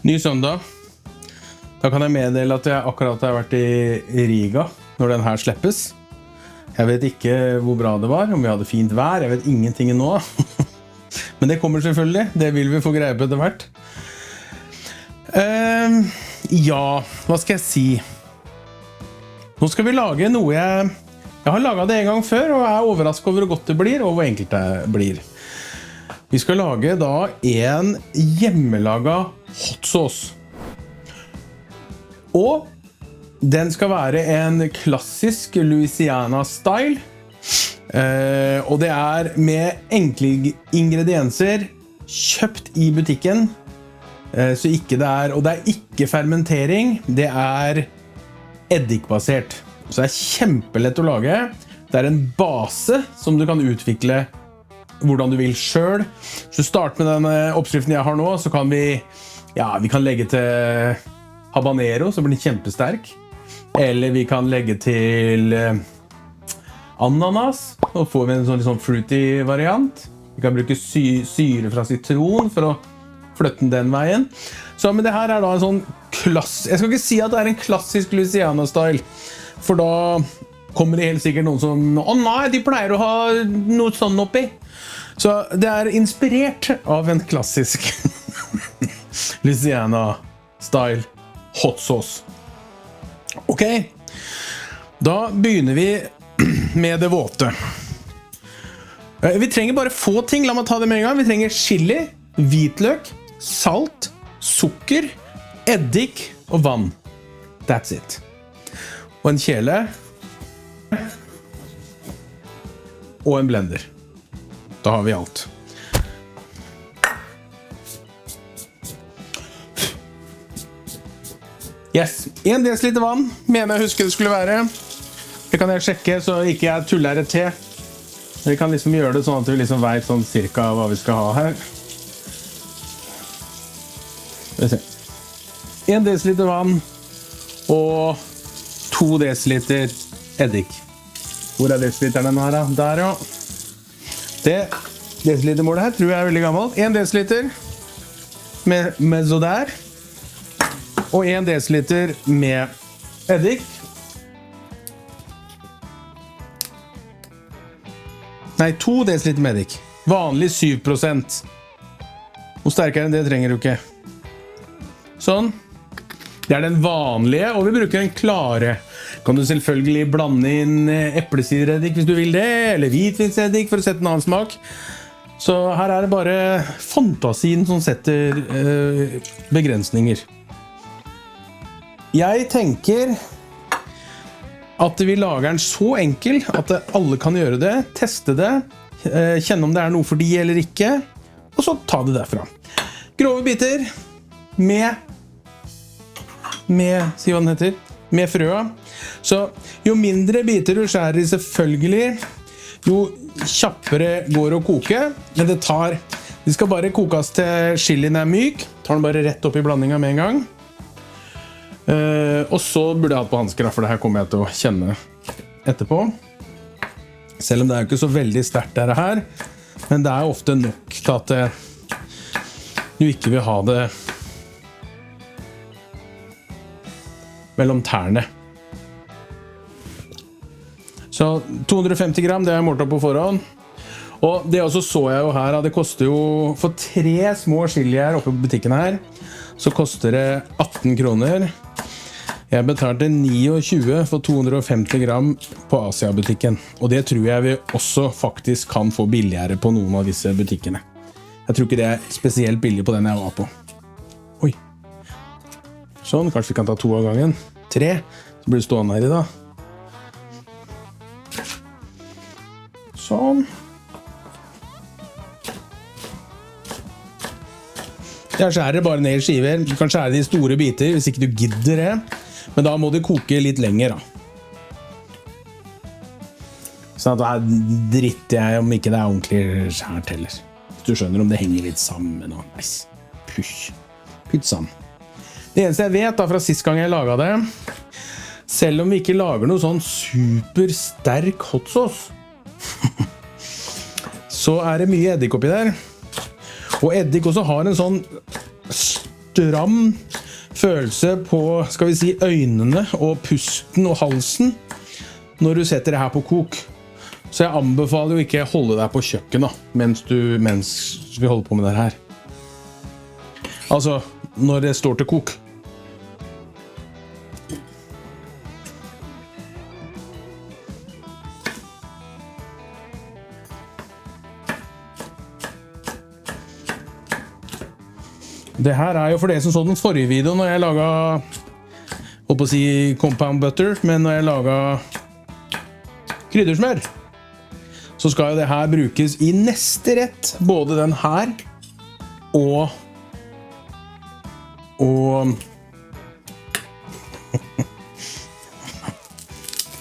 Ny søndag. Da kan jeg meddele at jeg akkurat har vært i Riga når den her slippes. Jeg vet ikke hvor bra det var, om vi hadde fint vær. Jeg vet ingenting nå. Men det kommer selvfølgelig. Det vil vi få greie på etter hvert. Ja, hva skal jeg si? Nå skal vi lage noe jeg har laget det en gang før, og er overrasket over hvor godt det blir, og hvor enkelt det blir. Vi skal lage da en hjemmelaget hot sauce. Og den skal være en klassisk Louisiana-style. Og det er med enkle ingredienser kjøpt i butikken. Så ikke det er, og det er ikke fermentering, det er eddikbasert. Så det er kjempelett å lage. Det er en base som du kan utvikle hvordan du vil selv. Så start med den oppskriften jeg har nå, så kan vi kan legge til habanero, så blir den kjempesterk. Eller vi kan legge til ananas, og får vi en sånn fruity variant. Vi kan bruke syre fra sitron for å flytte den veien. Så, men det her er da en sånn jeg skal ikke si at det er en klassisk Louisiana-style, for da kommer det helt sikkert noen som nei, de pleier å ha noe sånn oppi. Så det er inspirert av en klassisk Louisiana-style hot sauce. Ok, da begynner vi med det våte. Vi trenger bare få ting, la meg ta det med en gang. Vi trenger chili, hvitløk, salt, sukker, eddik og vann. That's it. Og en kjele. Og en blender. Da har vi alt. Yes, 1 desiliter vann, mener jeg husker det skulle være. Det kan jeg sjekke, så ikke jeg tuller det til. Vi kan liksom gjøre det sånn at vi liksom vet sånn cirka hva vi skal ha her. Skal vi se. 1 desiliter vann og 2 desiliter eddik. Hvor er desiliteren her da? Der, ja. Det desilitermålet her tror jeg er veldig gammelt. 1 desiliter med mezzoder. Og 1 desiliter med eddik. Nei, 2 desiliter med eddik. Vanlig 7%. Hvor sterkere enn det trenger du ikke. Sånn. Det er den vanlige, og vi bruker den klare. Kan du selvfølgelig blande inn eplesidereddik hvis du vil det, eller hvitvinseddik for å sette en annen smak. Så her er det bare fantasien som setter begrensninger. Jeg tenker at vi lager den så enkel at alle kan gjøre det, teste det, kjenne om det er noe for de eller ikke, og så ta det derfra. Grove biter si hva den heter, med frøa. Så jo mindre biter du skjærer i selvfølgelig, jo kjappere går å koke. Men det skal bare kokes til chilien er myk. Tar den bare rett opp i blandingen med en gang. Og så burde jeg hatt på hansker, for det her kommer jeg til å kjenne etterpå. Selv om det er jo ikke så veldig sterkt det her, men det er ofte nok til at du ikke vil ha det mellom tærne. Så 250 gram, det har jeg målt opp på forhånd. Og det også så jeg jo her, at det koster jo for 3 små chilier oppe på butikken her, så koster det 18 kroner. Jeg betalte 29 for 250 gram på Asia-butikken. Og det tror jeg vi også faktisk kan få billigere på noen av disse butikkene. Jeg tror ikke det er spesielt billig på den jeg var på. Oi. Sånn, kanskje vi kan ta 2 av gangen. 3, så blir det stående her i da. Sånn. Jeg skjærer bare ned i skiver. Du kan skjære det i store biter hvis ikke du gidder det. Men da må det koke litt lenger da. Sånn at da dritter jeg om ikke det er ordentlig skjært heller. Hvis du skjønner om det henger litt sammen. Nice. Push. Pytt sammen. Det eneste jeg vet da fra sist gang jeg laget det, selv om vi ikke lager noe sånn supersterk hot sauce, så er det mye eddik oppi der. Og eddik også har en sånn stram følelse på, skal vi si, øynene og pusten og halsen når du setter det her på kok. Så jeg anbefaler jo ikke å holde deg på kjøkkenet mens vi holder på med det her. Altså, når det står til kok. Det her jo for det som så den forrige videoen når jeg laget, holdt på å si compound butter, men når jeg laget kryddersmør, så skal jo det her brukes i neste rett, både den her og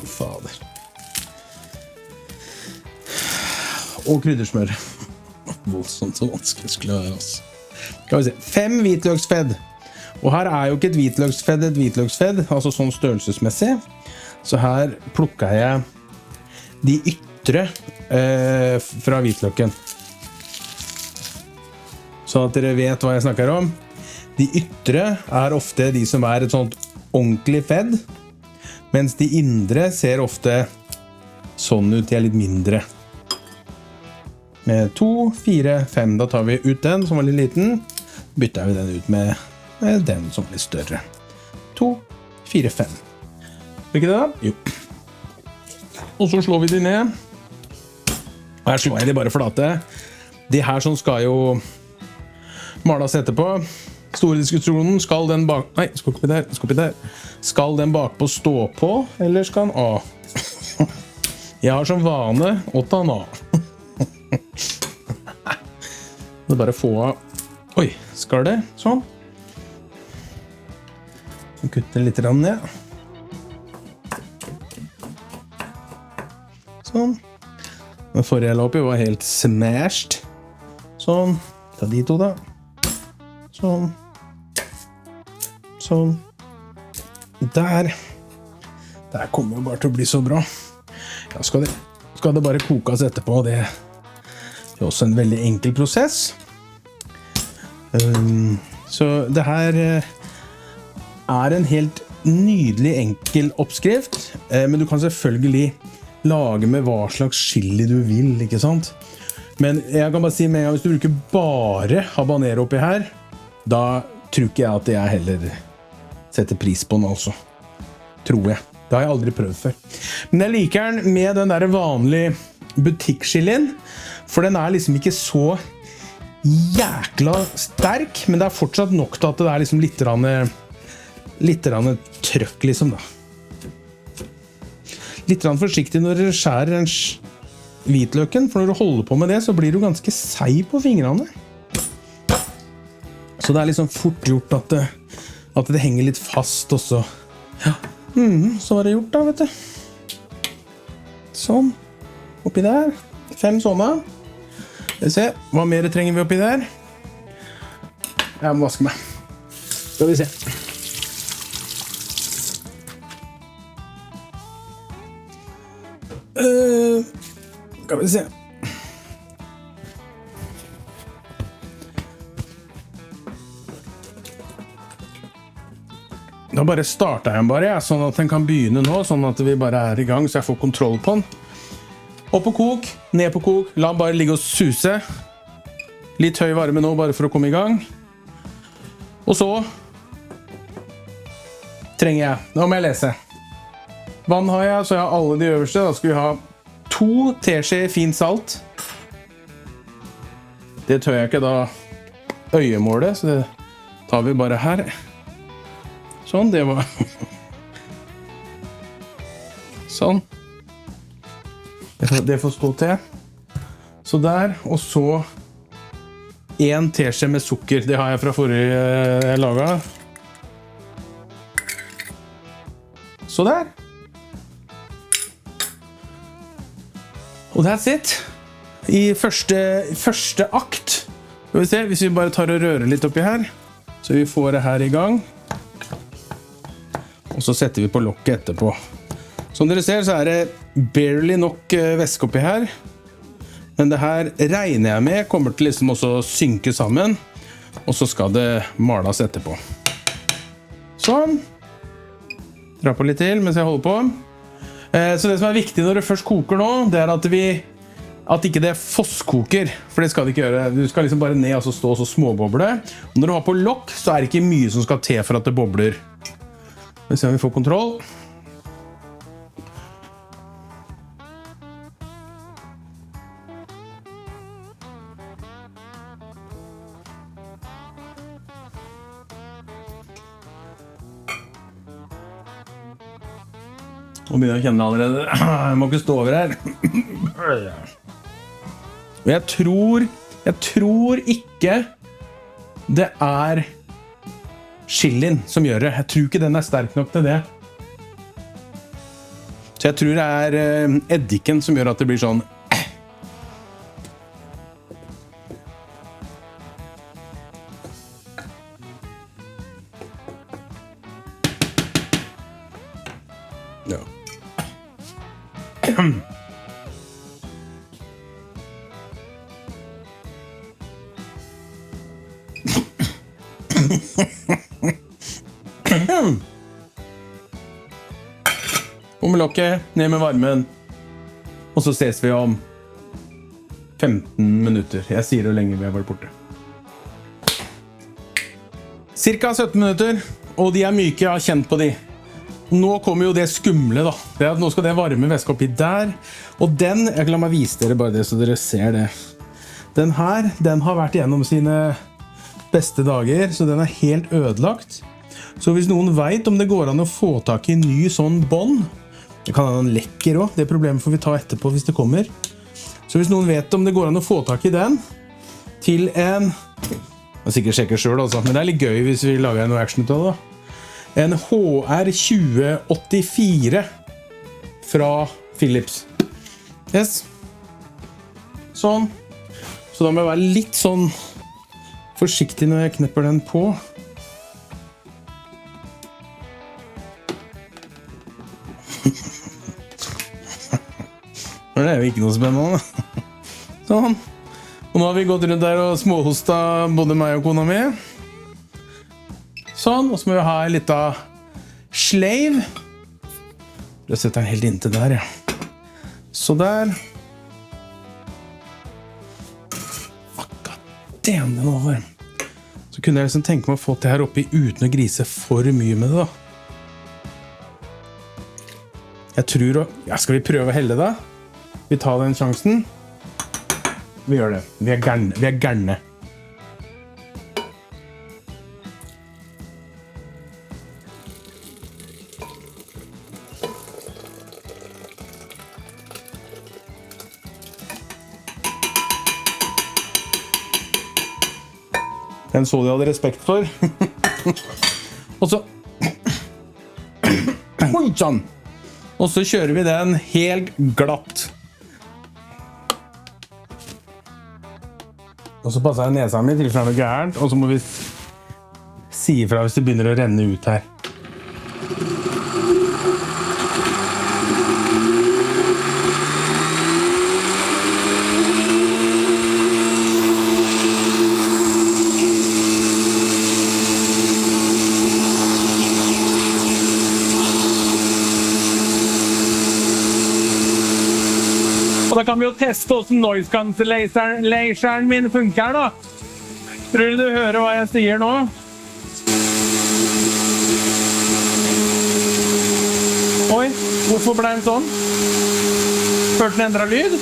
fader. Og kryddersmør. Voldsomt så vanskelig skulle det være, altså. Skal vi se, 5 hvitløksfedd. Og her jo ikke et hvitløksfedd, altså sånn størrelsesmessig. Så her plukker jeg de ytre fra hvitløken. Sånn at dere vet hva jeg snakker om. De ytre ofte de som et sånt ordentlig fedd, mens de indre ser ofte sånn ut, de litt mindre. Med 2, 4, 5, da tar vi ut den som var litt liten, bytter vi den ut med den som var litt større. 2, 4, 5. Ikke det da? Jo. Og så slår vi de ned. Her slår jeg de bare flate. De her som skal jo males etterpå. Store diskusjonen, skal den bak... Nei, skal oppi der. Skal den bakpå stå på, eller skal den av? Jeg har som vane å ta den av. Det bare få av... Oi, skal det? Sånn. Kutte litt ned. Sånn. Den forrige jeg la oppi var helt smashed. Sånn. Ta de to da. Sånn. Sånn. Der. Der kommer jo bare til å bli så bra. Ja, skal det bare kokes etterpå, det også en veldig enkel prosess. Så det her en helt nydelig enkel oppskrift, men du kan selvfølgelig lage med hva slags chili du vil, ikke sant? Men jeg kan bare si med en gang, hvis du bruker bare habanero oppi her, da tror ikke jeg at jeg heller setter pris på den altså. Tror jeg. Det har jeg aldri prøvd før. Men jeg liker den med den der vanlige butikkchilien, for den liksom ikke så jækla sterk, men det fortsatt nok til at det liksom litt trøkk liksom da. Litt forsiktig når du skjærer den hvitløken, for når du holder på med det, så blir du ganske seig på fingrene. Så det liksom fort gjort at det henger litt fast også. Ja, så var det gjort da, vet du. Sånn. Oppi der. 5 sånne. Se, hva mer trenger vi oppi der? Jeg må vaske meg. Skal vi se. Skal vi se. Da bare starter jeg den bare, sånn at den kan begynne nå, sånn at vi bare I gang, så jeg får kontroll på den. Opp på kok, ned på kok, la den bare ligge og suse. Litt høy varme nå, bare for å komme I gang. Og så trenger jeg, nå må jeg lese. Vann har jeg, så jeg har alle de øverste. Da skal vi ha 2 teskjeer fint salt. Det tør jeg ikke da øyemålet, så det tar vi bare her. Sånn, det var... Sånn. Det får stå til. Så der, og så 1 teskje med sukker. Det har jeg fra forrige jeg laget. Så der. Og that's it. I første akt. Skal vi se, hvis vi bare tar og rører litt oppi her, så vi får det her I gang. Og så setter vi på lokket etterpå. Som dere ser så det barely nok væske oppi her. Men det her regner jeg med kommer til liksom også å synke sammen. Og så skal det males etterpå. Sånn. Dra på litt til mens jeg holder på. Så det som er viktig når det først koker nå, det er at ikke det fosskoker, for det skal det ikke gjøre. Du skal liksom bare ned og så stå og så småboble. Og når du har på lokk, så er det ikke mye som skal til for at det bobler. Vi ser om vi får kontroll. Nå begynner jeg å kjenne det allerede. Jeg må ikke stå over her. Og jeg tror ikke det er chilien som gjør det. Jeg tror ikke den er sterk nok til det. Så jeg tror det er eddiken som gjør at det blir sånn. Ja. Om lokket, ned med varmen. Og så ses vi om 15 minutter. Jeg sier hvor lenge vi har vært borte. Cirka 17 minutter, og de er myke, jeg har kjent på de. Nå kommer jo det skumle da. Det er at nå skal det varme væske oppi der. Og den, jeg kan la meg vise dere bare det så dere ser det. Den her, den har vært gjennom sine beste dager, så den er helt ødelagt. Så hvis noen vet om det går an å få tak i ny sånn bånd, det kan ha en lekker også, det problemet får vi ta etterpå hvis det kommer. Så hvis noen vet om det går an å få tak i den, til en, jeg sikkert sjekker selv altså, men det er litt gøy hvis vi lager noe action ut av det da. En HR2084 fra Philips. Yes. Sånn. Så da må jeg være litt sånn forsiktig når jeg knepper den på. Det er jo ikke noe spennende. Sånn. Og nå har vi gått rundt der og småhosta både meg og kona mi. Sånn, og så må vi ha en liten sleiv. Jeg setter den helt inntil der, ja. Så der. Damn, den var varm. Så kunne jeg liksom tenke meg å få det her oppi uten å grise for mye med det da. Jeg tror, ja, skal vi prøve å helle da? Vi tar den sjansen. Vi gjør det. Vi er gærne. Den så de hadde respekt for. Og så oi, sånn. Og så kjører vi den helt glatt. Og så passer jeg nesa mi til for noe gærent, og så må vi si ifra hvis det begynner å renne ut her. Og da kan vi jo teste hvordan noise cancellation min funker da. Tror du hører hva jeg sier nå? Oi, hvorfor ble den sånn? Hørte den endret lyd?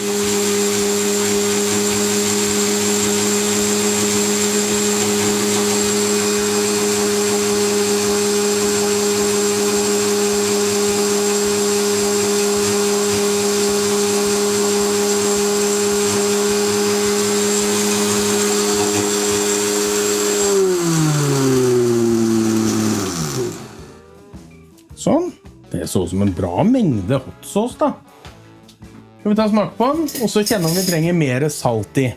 Sånn. Det så ut som en bra mengde hot sauce da. Skal vi ta smak på den, og så kjenne om vi trenger mer salt i.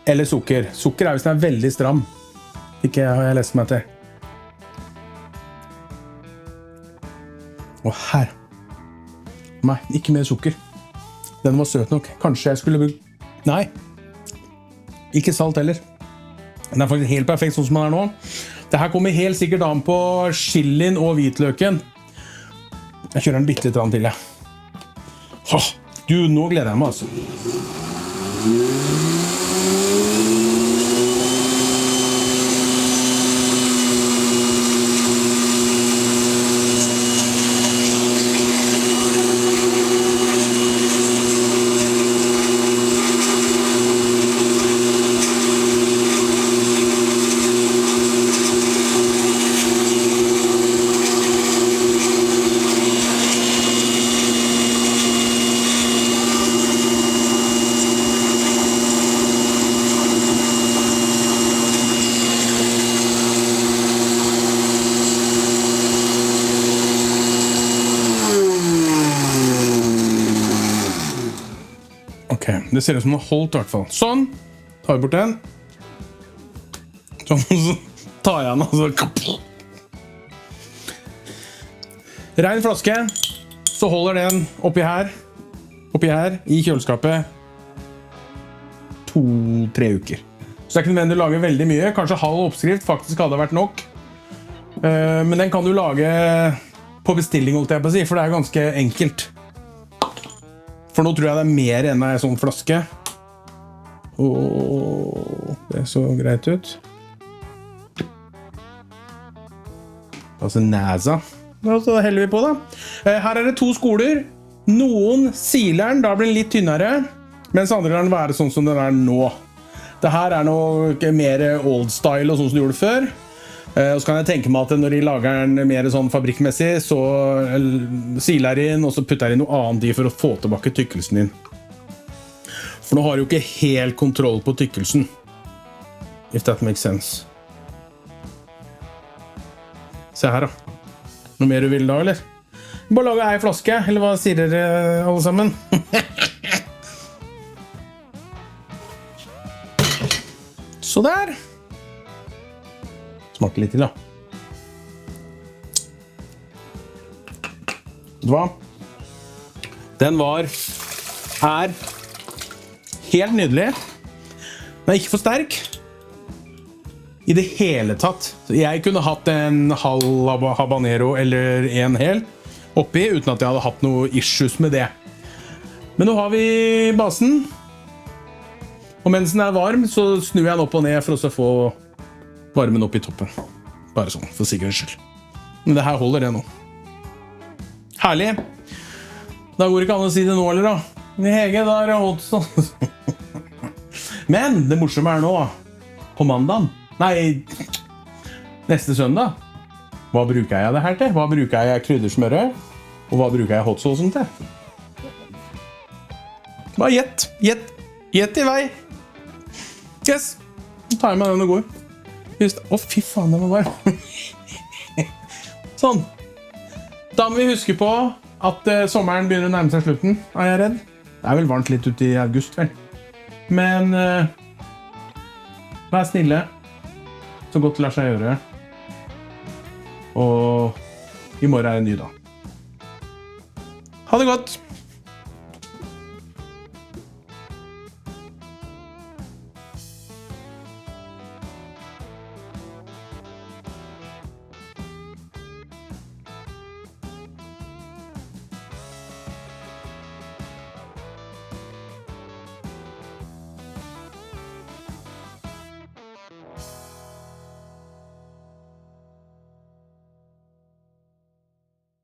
Eller sukker. Sukker er hvis den er veldig stram. Ikke har jeg lest meg til. Og her. Nei, ikke mer sukker. Den var søt nok. Kanskje jeg skulle bruke... Nei. Ikke salt heller. Den er faktisk helt perfekt sånn som den er nå. Dette kommer helt sikkert an på chilien og hvitløken. Jeg kjører den bitte litt til, ja. Du, nå gleder jeg meg, altså. Det ser ut som den har holdt i hvert fall. Sånn. Tar vi bort den. Sånn, så tar jeg den, altså. Ren flaske. Så holder den oppi her, i kjøleskapet, 2-3 uker. Så det er ikke nødvendig å lage veldig mye. Kanskje halv oppskrift faktisk hadde vært nok. Men den kan du lage på bestilling, holdt jeg på å si, for det er ganske enkelt. For nå tror jeg det er mer enn en sånn flaske. Det så greit ut. Altså NASA. Så heller vi på da. Her er det 2 skoler. Noen siler den, da blir den litt tynnere. Mens andre kan være sånn som den er nå. Dette er noe mer old style og sånn som du gjorde før. Og så kan jeg tenke meg at når de lager den mer sånn fabrikkmessig, så siler de inn, og så putter de noe annet i for å få tilbake tykkelsen din. For nå har du jo ikke helt kontroll på tykkelsen. If that makes sense. Se her da. Noe mer du vil da, eller? Bare lage en flaske, eller hva sier dere alle sammen? Så der. Smaker litt til da. Vet du hva? Den er helt nydelig. Den er ikke for sterk. I det hele tatt. Jeg kunne hatt en halv habanero eller en hel oppi, uten at jeg hadde hatt noe issues med det. Men nå har vi basen. Og mens den er varm, så snur jeg den opp og ned for å få varmen opp i toppen. Bare sånn, for sikkerhets skyld. Men det her holder det nå. Herlig. Da går det ikke an å si det nå, eller da? Hege, da har jeg holdt sånn. Men det morsomme er nå, på mandagen. Nei, neste søndag. Hva bruker jeg det her til? Hva bruker jeg kryddersmøret? Og hva bruker jeg hotsaucen til? Bare gjett i vei. Yes. Så tar jeg meg den og går. Fy faen, det var bare. Sånn. Da må vi huske på at sommeren begynner å nærme seg slutten, er jeg redd. Det er vel varmt litt ute i august, vel. Men vær snille. Så godt det lar seg gjøre. Og i morgen er det en ny dag. Ha det godt!